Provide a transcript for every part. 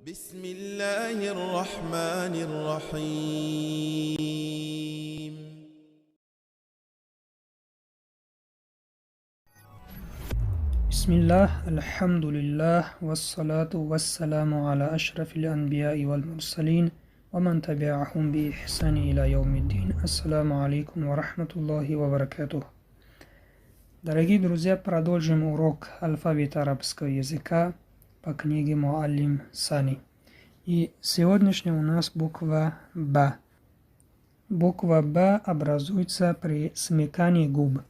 بسم الله الرحمن الرحيم. بسم الله الحمد لله والصلاة والسلام على أشرف الأنبياء والمرسلين ومن تبعهم بإحسان إلى يوم الدين. Ассаламу алейкум ва рахматуллахи ва баракатух. Дорогие друзья, продолжим урок алфавита арабского языка по книге Муаллим Сани. И сегодняшняя у нас буква Ба. Буква Ба образуется при смыкании губ.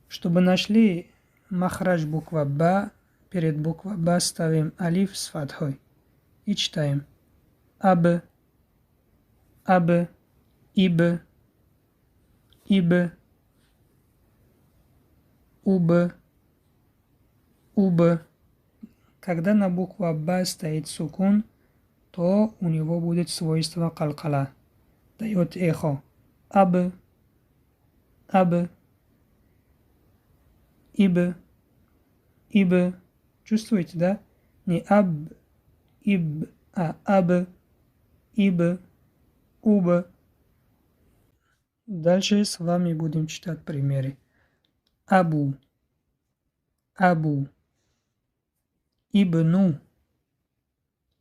Чтобы нашли махрадж буква Ба, перед буквой Ба ставим алиф с фатхой и читаем аб, аб, иб, иб, уб, уб. Когда на букву Ба стоит сукун, то у него будет свойство калкала, дает эхо. Аб, аб, иб, иб. Чувствуете, да? Не аб, иб, а аб, иб, уб. Дальше с вами будем читать примеры. Абу, абу, ибну,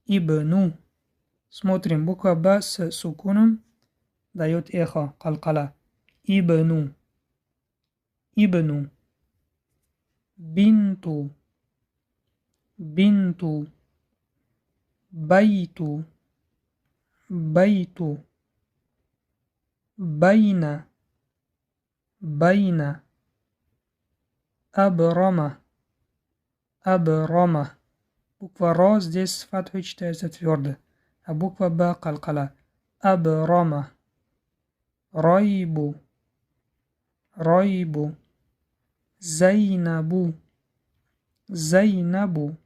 ибну. Смотрим, буква Ба с сукуном дает эхо, калкала. Ибну, ибну. Бинту, бинту, байту, байту, байна, байна, абрама, абрама. Буква Ро здесь с фатхой читается твердо, а буква Ба калкала. Абрама, райбу, райбу, зайнабу, зайнабу,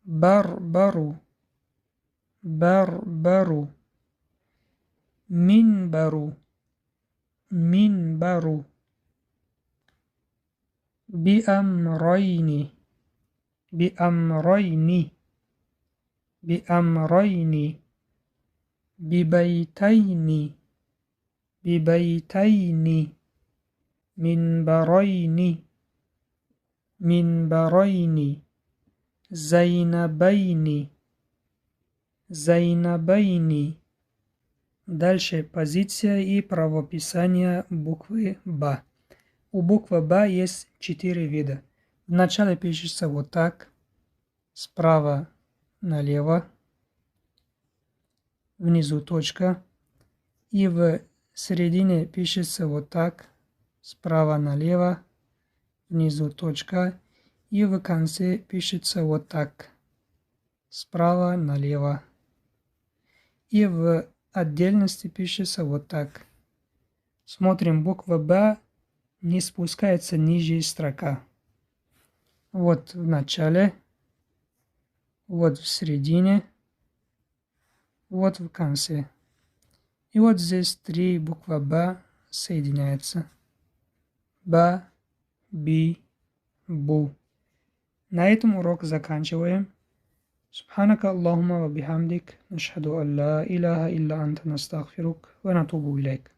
барбару, барбару, минбару, минбару, биамрайни, биамрайни, биамрайни, бибайтайни, бибайтайни, минбарайни, минбарайни, зайнабайни, зайнабайни. Дальше позиция и правописание буквы Ба. У буквы Ба есть 4 вида. Вначале пишется вот так, справа налево, внизу точка, и в середине пишется вот так, справа налево, внизу точка, и в конце пишется вот так, справа налево, и в отдельности пишется вот так. Смотрим, буква Ба не спускается ниже строка. Вот в начале, вот в середине, вот в конце. И вот здесь 3 буквы Ба соединяются. Ба, Би, Бу. На этом урок заканчиваем. Субханака Аллахума ва бихамдик, нашхаду ан ла илаха илля анта настагфирук ва натубу илейк.